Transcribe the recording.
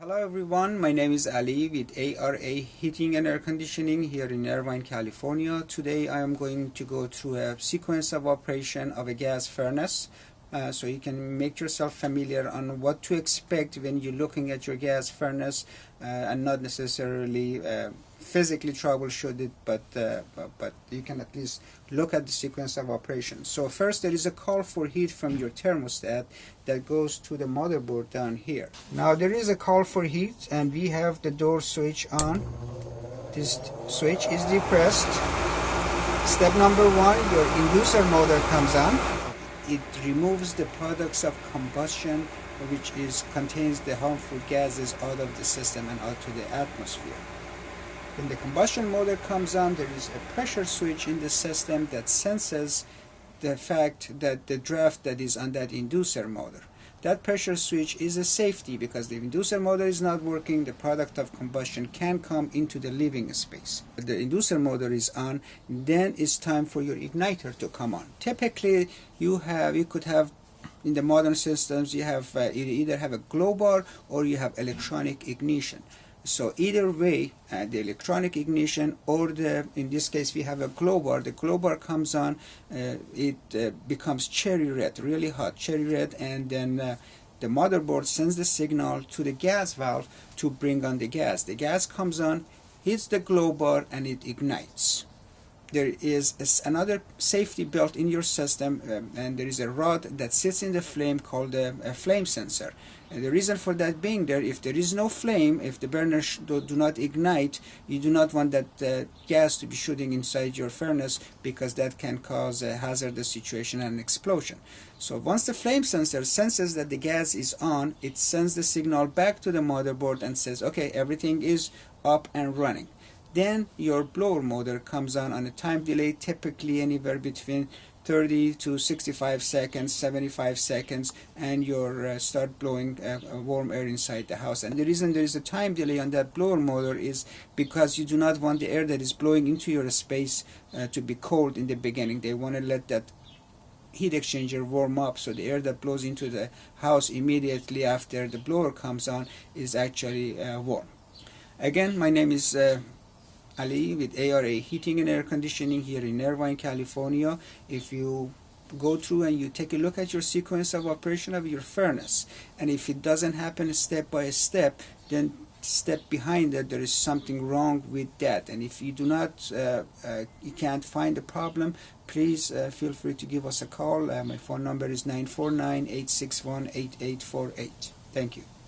Hello everyone, my name is Ali with ARA Heating and Air Conditioning here in Irvine, California. Today I am going to go through a sequence of operation of a gas furnace so you can make yourself familiar on what to expect when you're looking at your gas furnace and not necessarily physically troubleshoot it, but you can at least look at the sequence of operations. So first, there is a call for heat from your thermostat that goes to the motherboard down here. Now there is a call for heat and we have the door switch on. This switch is depressed. Step number one, your inducer motor comes on. It removes the products of combustion, which contains the harmful gases out of the system and out to the atmosphere. When the combustion motor comes on, there is a pressure switch in the system that senses the fact that the draft that is on that inducer motor. That pressure switch is a safety because the inducer motor is not working, the product of combustion can come into the living space. If the inducer motor is on, then it's time for your igniter to come on. Typically, you could have in the modern systems, you either have a glow bar or you have electronic ignition. So either way, the electronic ignition or in this case we have a glow bar. The glow bar comes on, it becomes cherry red, really hot cherry red, and then the motherboard sends the signal to the gas valve to bring on the gas. The gas comes on, hits the glow bar, and it ignites. There is another safety built in your system, and there is a rod that sits in the flame called a flame sensor. And the reason for that being there, if there is no flame, if the burners do not ignite, you do not want that gas to be shooting inside your furnace because that can cause a hazardous situation and an explosion. So once the flame sensor senses that the gas is on, it sends the signal back to the motherboard and says, okay, everything is up and running. Then your blower motor comes on a time delay, typically anywhere between 30 to 65 seconds, 75 seconds, and you start blowing warm air inside the house. And the reason there is a time delay on that blower motor is because you do not want the air that is blowing into your space to be cold in the beginning. They want to let that heat exchanger warm up, so the air that blows into the house immediately after the blower comes on is actually warm. Again, my name is Ali with ARA Heating and Air Conditioning here in Irvine, California. If you go through and you take a look at your sequence of operation of your furnace, and if it doesn't happen step by step, then step behind that there is something wrong with that. And if you do not, you can't find the problem, please feel free to give us a call. My phone number is 949-861-8848. Thank you.